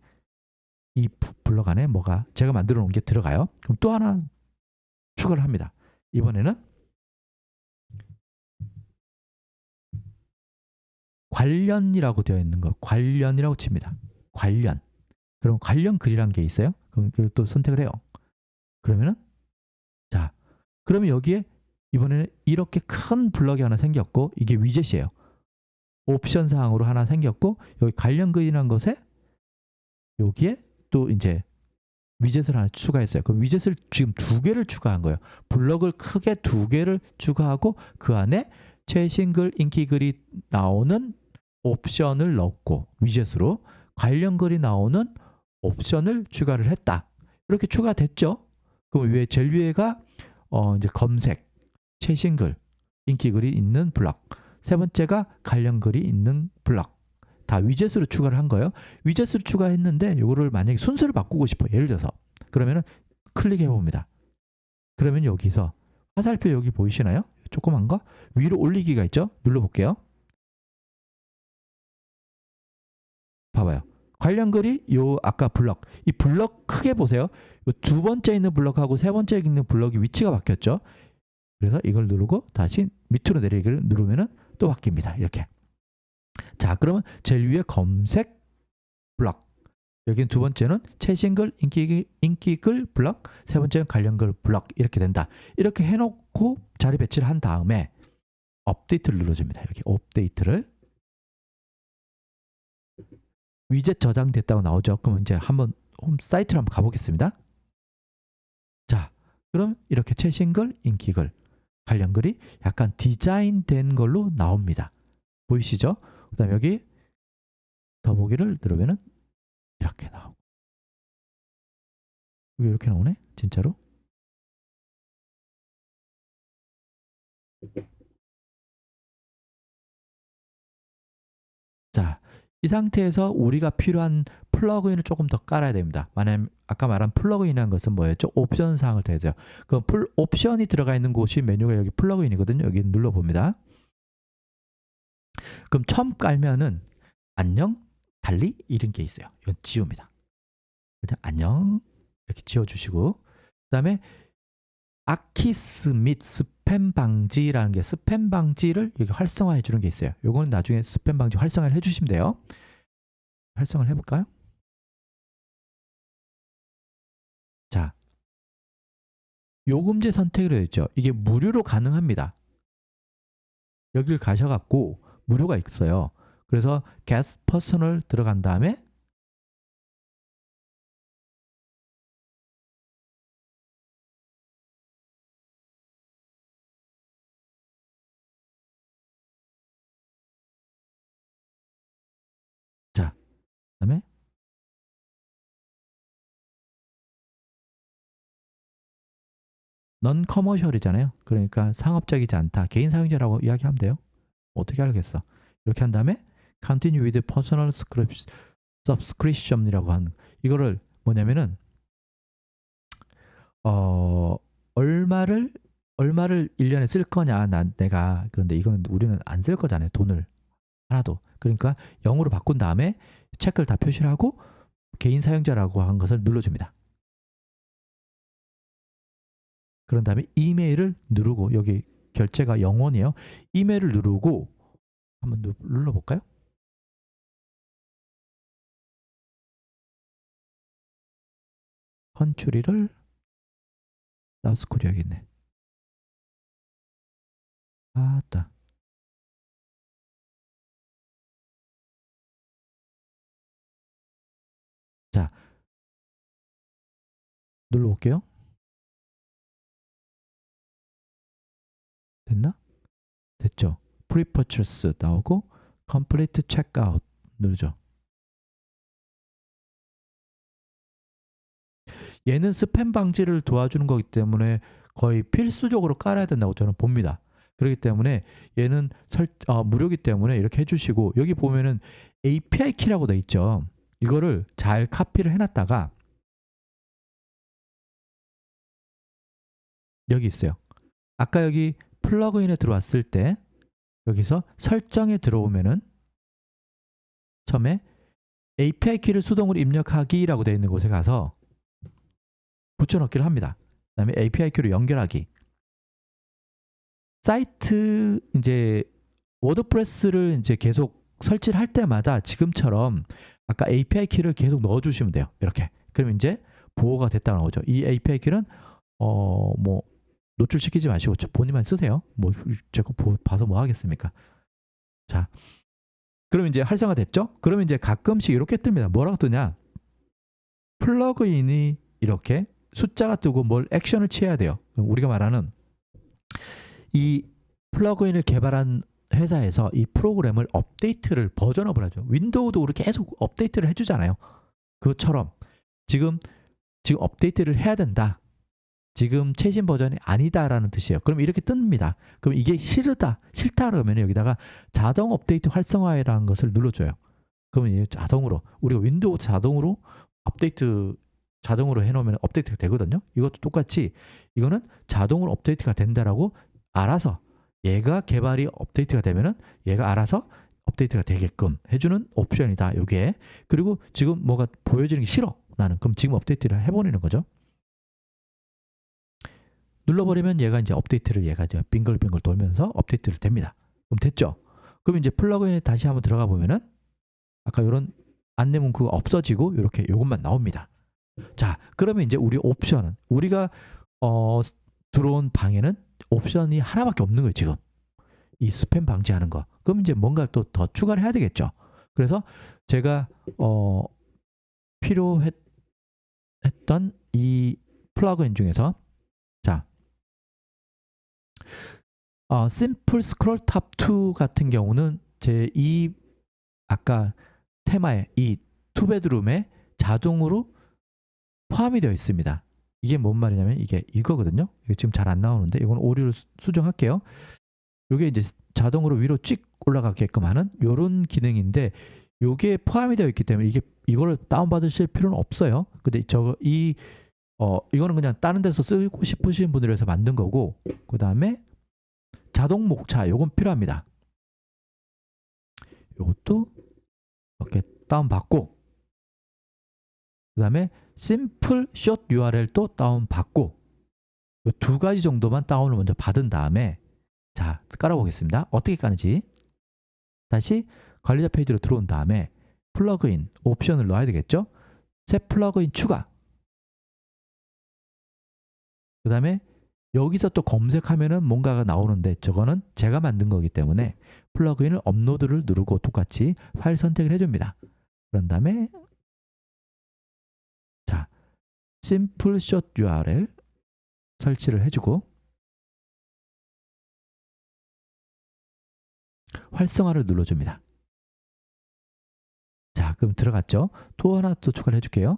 Speaker 1: 이 블럭 안에 뭐가 제가 만들어 놓은 게 들어가요. 그럼 또 하나 추가를 합니다. 이번에는 관련이라고 되어 있는 거 관련이라고 칩니다. 관련. 그럼 관련 글이란 게 있어요. 그럼 또 선택을 해요. 그러면은 자, 그러면 여기에 이번에는 이렇게 큰 블럭이 하나 생겼고 이게 위젯이에요. 옵션 사항으로 하나 생겼고 여기 관련 글이라는 것에 여기에 또 이제 위젯을 하나 추가했어요. 그럼 위젯을 지금 2개를 추가한 거예요. 블럭을 크게 2개를 추가하고 그 안에 최신 글, 인기 글이 나오는 옵션을 넣고 위젯으로 관련 글이 나오는 옵션을 추가를 했다. 이렇게 추가됐죠. 그럼 제일 위에가 이제 검색, 최신 글, 인기 글이 있는 블럭. 세 번째가 관련 글이 있는 블럭. 다 위젯으로 추가를 한 거예요. 위젯으로 추가했는데 이거를 만약에 순서를 바꾸고 싶어요. 예를 들어서 그러면은 클릭해 봅니다. 그러면 여기서 화살표 여기 보이시나요? 조그만 거 위로 올리기가 있죠. 눌러볼게요. 봐봐요. 관련 글이 요 아까 블럭 이 블럭 크게 보세요. 요 두 번째 있는 블럭하고 세 번째 있는 블럭이 위치가 바뀌었죠. 그래서 이걸 누르고 다시 밑으로 내리기를 누르면은 또 바뀝니다. 이렇게. 자, 그러면 제일 위에 검색 블럭 여긴 두 번째는 최신글 인기글 블럭, 세 번째는 관련글 블럭 이렇게 된다. 이렇게 해놓고 자리 배치를 한 다음에 업데이트를 눌러줍니다. 여기 업데이트를. 위젯 저장됐다고 나오죠. 그럼 이제 한번 홈 사이트로 한번 가보겠습니다. 자, 그럼 이렇게 최신글, 인기글, 관련글이 약간 디자인된 걸로 나옵니다. 보이시죠? 그 다음에 여기 더보기를 누르면은 이렇게 나오고, 여기 이렇게 나오네? 진짜로? 자, 이 상태에서 우리가 필요한 플러그인을 조금 더 깔아야 됩니다. 만약 아까 말한 플러그인이라는 것은 뭐였죠? 옵션 사항을 더해야 돼요. 그럼 옵션이 들어가 있는 곳이 메뉴가 여기 플러그인이거든요. 여기 눌러봅니다. 그럼 처음 깔면은 안녕, 달리 이런 게 있어요. 이건 지웁니다. 그냥 안녕 이렇게 지워주시고, 그 다음에 아키스 및 스팸 방지라는 게, 스팸 방지를 여기 활성화해 주는 게 있어요. 요거는 나중에 스팸 방지 활성화를 해주시면 돼요. 활성화를 해볼까요? 자, 요금제 선택을 했죠. 이게 무료로 가능합니다. 여길 가셔갖고 무료가 있어요. 그래서 get personal 들어간 다음에 자, 그 다음에 넌 커머셜이잖아요. 그러니까 상업적이지 않다. 개인 사용자라고 이야기하면 돼요. 어떻게 알겠어? 이렇게 한 다음에 continue with personal subscription이라고 하는, 이거를 뭐냐면은 얼마를 1년에 쓸 거냐, 내가. 그런데 이거는 우리는 안 쓸 거잖아요. 돈을 하나도. 그러니까 0으로 바꾼 다음에 체크를 다 표시를 하고 개인 사용자라고 한 것을 눌러줍니다. 그런 다음에 이메일을 누르고, 여기 결제가 0원이에요. 이메일을 누르고 한번 눌러볼까요? 컨트리를 사우스 코리아 여기 있네. 아따. 자, 눌러볼게요. 됐나? 됐죠? 프리퍼처스 나오고 컴플리트 체크아웃 누르죠. 얘는 스팸 방지를 도와주는 거기 때문에 거의 필수적으로 깔아야 된다고 저는 봅니다. 그렇기 때문에 얘는 무료이기 때문에 이렇게 해주시고, 여기 보면은 API 키라고 돼 있죠. 이거를 잘 카피를 해놨다가 여기 있어요. 아까 여기 플러그인에 들어왔을 때 여기서 설정에 들어오면은 처음에 API 키를 수동으로 입력하기라고 되어 있는 곳에 가서 붙여넣기를 합니다. 그 다음에 API 키로 연결하기. 사이트 이제 워드프레스를 이제 계속 설치를 할 때마다 지금처럼 아까 API 키를 계속 넣어주시면 돼요. 이렇게. 그럼 이제 보호가 됐다 나오죠. 이 API 키는 뭐 노출시키지 마시고 본인만 쓰세요. 뭐 제가 봐서 뭐 하겠습니까? 자, 그럼 이제 활성화됐죠? 그러면 이제 가끔씩 이렇게 뜹니다. 뭐라고 뜨냐? 플러그인이 이렇게 숫자가 뜨고 뭘 액션을 취해야 돼요. 우리가 말하는 이 플러그인을 개발한 회사에서 이 프로그램을 업데이트를 버전업을 하죠. 윈도우도 우리 계속 업데이트를 해주잖아요. 그것처럼 지금 업데이트를 해야 된다. 지금 최신 버전이 아니다라는 뜻이에요. 그럼 이렇게 뜹니다. 그럼 이게 싫다 그러면 여기다가 자동 업데이트 활성화라는 것을 눌러줘요. 그러면 이게 자동으로, 우리가 윈도우 자동으로 업데이트 자동으로 해놓으면 업데이트가 되거든요. 이것도 똑같이 이거는 자동으로 업데이트가 된다라고 알아서, 얘가 개발이 업데이트가 되면은 얘가 알아서 업데이트가 되게끔 해주는 옵션이다. 요게. 그리고 지금 뭐가 보여지는 게 싫어 나는. 그럼 지금 업데이트를 해버리는 거죠. 눌러버리면 얘가 이제 업데이트를, 얘가 이제 빙글빙글 돌면서 업데이트를 됩니다. 그럼 됐죠? 그럼 이제 플러그인에 다시 한번 들어가 보면은 아까 이런 안내 문구가 없어지고 이렇게 요것만 나옵니다. 자, 그러면 이제 우리 옵션은 우리가 들어온 방에는 옵션이 하나밖에 없는 거예요, 지금. 이 스팸 방지하는 거. 그럼 이제 뭔가 또 더 추가를 해야 되겠죠. 그래서 제가 필요했던 이 플러그인 중에서 자, 심플 스크롤 탑 2 같은 경우는 제 이 아까 테마에 이 투베드룸에 자동으로 포함이 되어 있습니다. 이게 뭔 말이냐면 이게 이거거든요. 이게 지금 잘 안 나오는데 이건 오류를 수정할게요. 이게 이제 자동으로 위로 찍 올라가게끔 하는 이런 기능인데 이게 포함이 되어 있기 때문에 이걸 다운받으실 필요는 없어요. 근데 이거는 그냥 다른 데서 쓰고 싶으신 분들 위해서 만든 거고, 그 다음에 자동 목차 요건 필요합니다. 요것도 이렇게 다운받고, 그 다음에 심플 숏 URL도 다운받고, 이 두 가지 정도만 다운을 먼저 받은 다음에 자, 깔아보겠습니다. 어떻게 까는지. 다시 관리자 페이지로 들어온 다음에 플러그인 옵션을 넣어야 되겠죠. 새 플러그인 추가. 그 다음에 여기서 또 검색하면은 뭔가가 나오는데 저거는 제가 만든 거기 때문에 플러그인을 업로드를 누르고 똑같이 파일 선택을 해줍니다. 그런 다음에 자, 심플 숏 URL 설치를 해주고 활성화를 눌러줍니다. 자, 그럼 들어갔죠? 또 하나 또 추가를 해줄게요.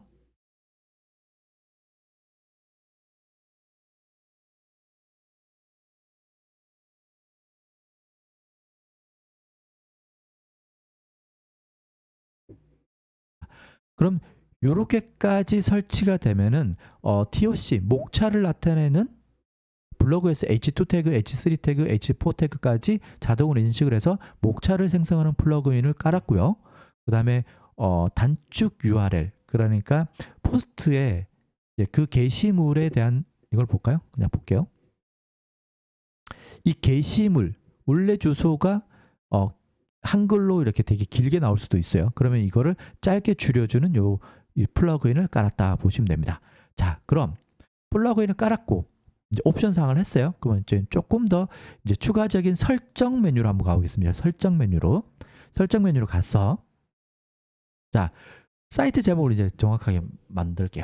Speaker 1: 그럼 이렇게까지 설치가 되면은 TOC 목차를 나타내는 블로그에서 H2 태그, H3 태그, H4 태그까지 자동으로 인식을 해서 목차를 생성하는 플러그인을 깔았고요. 그 다음에 단축 URL, 그러니까 포스트에 그 게시물에 대한 이걸 볼까요? 그냥 볼게요. 이 게시물 원래 주소가 한글로 이렇게 되게 길게 나올 수도 있어요. 그러면 이거를 짧게 줄여주는 이 플러그인을 깔았다 보시면 됩니다. 자, 그럼 플러그인을 깔았고 이제 옵션 사항을 했어요. 그러면 이제 조금 더 이제 추가적인 설정 메뉴로 한번 가보겠습니다. 설정 메뉴로 가서 자, 사이트 제목을 이제 정확하게 만들게요.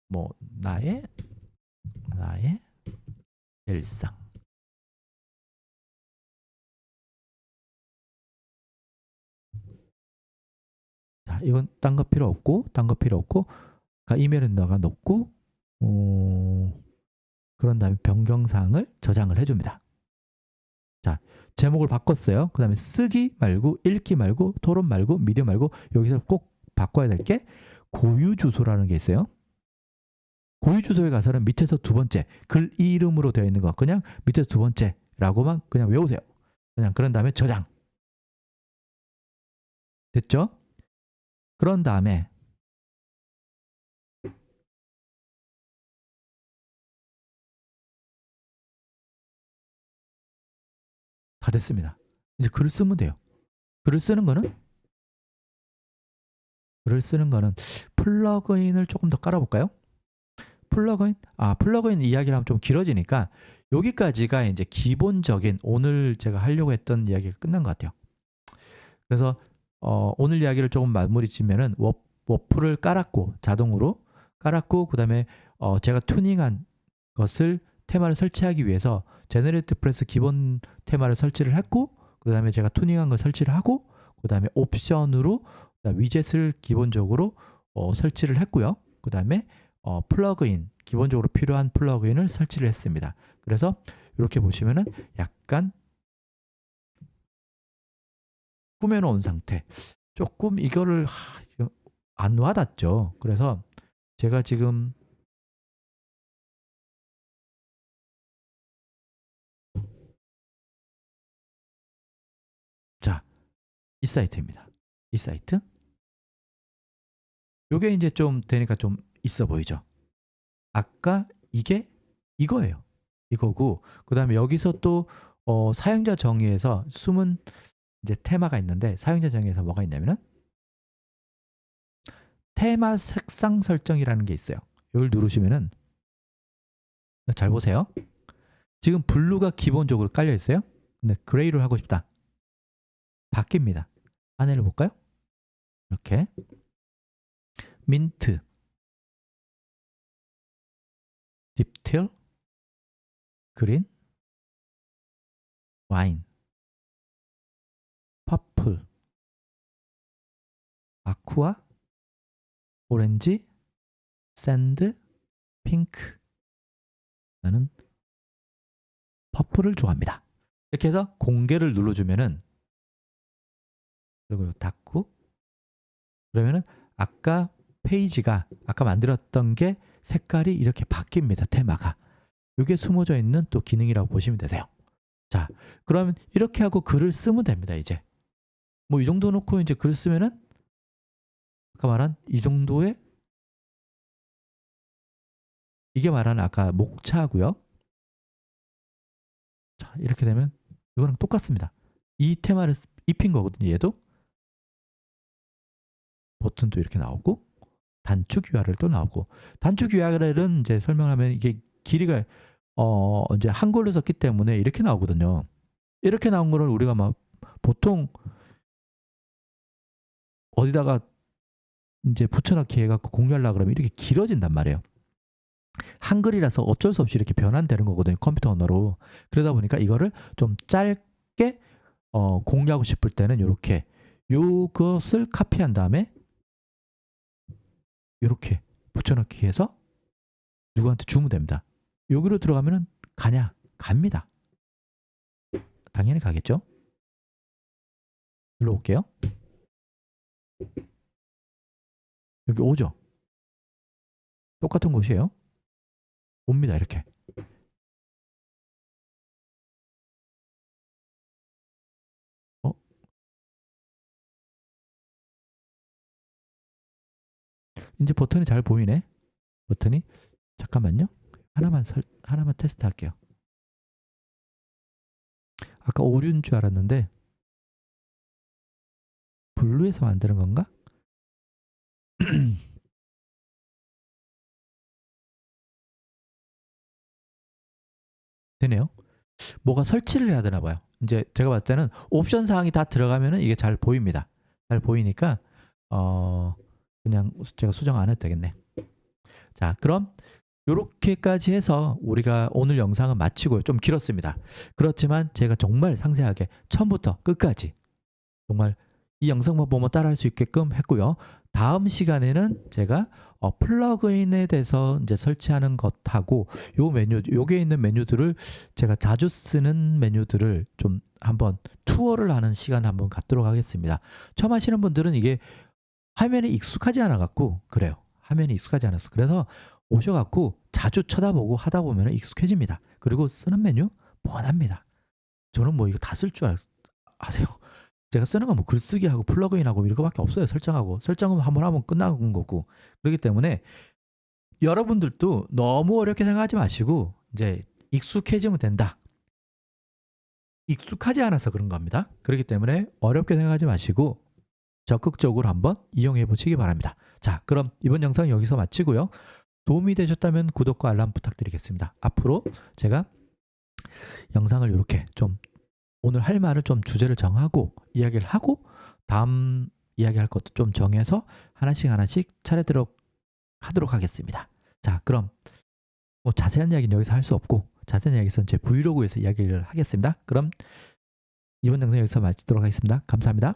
Speaker 1: 뭐 나의 일상. 자, 이건 딴 거 필요 없고 이메일은 너가 넣고 그런 다음에 변경사항을 저장을 해줍니다. 자, 제목을 바꿨어요. 그 다음에 쓰기 말고 읽기 말고 토론 말고 미디어 말고 여기서 꼭 바꿔야 될 게 고유 주소라는 게 있어요. 고유 주소에 가서는 밑에서 두 번째 글 이름으로 되어 있는 거 그냥 밑에서 두 번째라고만 그냥 외우세요. 그냥 그런 다음에 저장. 됐죠? 그런 다음에 다 됐습니다. 이제 글을 쓰면 돼요. 글을 쓰는 거는 플러그인을 조금 더 깔아볼까요? 플러그인 이야기를 하면 좀 길어지니까 여기까지가 이제 기본적인 오늘 제가 하려고 했던 이야기가 끝난 것 같아요. 그래서 오늘 이야기를 조금 마무리 지면은 워프를 깔았고 자동으로 깔았고 그 다음에 제가 튜닝한 것을 테마를 설치하기 위해서 제너레이트 프레스 기본 테마를 설치를 했고 그 다음에 제가 튜닝한 걸 설치를 하고 그 다음에 옵션으로 위젯을 기본적으로 설치를 했고요. 그 다음에 플러그인 기본적으로 필요한 플러그인을 설치를 했습니다. 그래서 이렇게 보시면은 약간 꾸며놓은 상태. 조금 이거를 안 와닿죠. 그래서 제가 지금 자, 이 사이트입니다. 이 사이트. 요게 이제 좀 되니까 좀 있어 보이죠. 아까 이게 이거예요. 이거고 그 다음에 여기서 또 사용자 정의에서 숨은 이제 테마가 있는데 사용자 정의에서 뭐가 있냐면은 테마 색상 설정이라는 게 있어요. 이걸 누르시면은 잘 보세요. 지금 블루가 기본적으로 깔려 있어요. 근데 그레이로 하고 싶다. 바뀝니다. 안내를 볼까요? 이렇게 민트, 딥틸, 그린, 와인, 퍼플, 아쿠아, 오렌지, 샌드, 핑크. 나는 퍼플을 좋아합니다. 이렇게 해서 공개를 눌러주면은, 그리고 닫고, 그러면은 아까 페이지가 아까 만들었던 게 색깔이 이렇게 바뀝니다. 테마가. 이게 숨어져 있는 또 기능이라고 보시면 되세요. 자, 그러면 이렇게 하고 글을 쓰면 됩니다. 이제 뭐 이 정도 놓고 이제 글 쓰면은 아까 말한 이 정도의, 이게 말하는 아까 목차고요. 자, 이렇게 되면 이거랑 똑같습니다. 이 테마를 입힌 거거든요. 얘도 버튼도 이렇게 나오고 단축 URL 또 나오고, 단축 URL은 이제 설명하면 이게 길이가 이제 한글로 썼기 때문에 이렇게 나오거든요. 이렇게 나온 거를 우리가 막 보통 어디다가 이제 붙여넣기 해갖고 공유하려고 그러면 이렇게 길어진단 말이에요. 한글이라서 어쩔 수 없이 이렇게 변환되는 거거든요. 컴퓨터 언어로. 그러다 보니까 이거를 좀 짧게 공유하고 싶을 때는 이렇게 요것을 카피한 다음에 이렇게 붙여넣기 해서 누구한테 주면 됩니다. 여기로 들어가면은 가냐? 갑니다. 당연히 가겠죠? 눌러볼게요. 여기 오죠? 똑같은 곳이에요. 옵니다. 이렇게. 이제 버튼이 잘 보이네. 버튼이. 잠깐만요. 하나만 테스트 할게요. 아까 오류인 줄 알았는데 블루에서 만드는 건가? 되네요. 뭐가 설치를 해야 되나 봐요. 이제 제가 봤을 때는 옵션 사항이 다 들어가면은 이게 잘 보입니다. 잘 보이니까 그냥 제가 수정 안 해도 되겠네. 자, 그럼 이렇게까지 해서 우리가 오늘 영상은 마치고요. 좀 길었습니다. 그렇지만 제가 정말 상세하게 처음부터 끝까지 정말 이 영상만 보면 따라할 수 있게끔 했고요. 다음 시간에는 제가 플러그인에 대해서 이제 설치하는 것하고 요 메뉴, 요게 있는 메뉴들을 제가 자주 쓰는 메뉴들을 좀 한번 투어를 하는 시간 한번 갖도록 하겠습니다. 처음 하시는 분들은 이게 화면에 익숙하지 않아 갖고 그래요. 화면이 익숙하지 않아서. 그래서 오셔갖고 자주 쳐다보고 하다 보면 익숙해집니다. 그리고 쓰는 메뉴 뻔합니다. 저는 뭐 이거 다 쓸 줄 아세요? 제가 쓰는 건 뭐 글쓰기하고 플러그인하고 이거밖에 없어요. 설정하고. 설정은 한번 하면 끝나는 거고. 그렇기 때문에 여러분들도 너무 어렵게 생각하지 마시고 이제 익숙해지면 된다. 익숙하지 않아서 그런 겁니다. 그렇기 때문에 어렵게 생각하지 마시고 적극적으로 한번 이용해 보시기 바랍니다. 자, 그럼 이번 영상 여기서 마치고요. 도움이 되셨다면 구독과 알람 부탁드리겠습니다. 앞으로 제가 영상을 이렇게 좀 오늘 할 말을 좀 주제를 정하고 이야기를 하고 다음 이야기할 것도 좀 정해서 하나씩 차례대로 하도록 하겠습니다. 자, 그럼 뭐 자세한 이야기는 여기서 할 수 없고 자세한 이야기는 제 브이로그에서 이야기를 하겠습니다. 그럼 이번 영상 여기서 마치도록 하겠습니다. 감사합니다.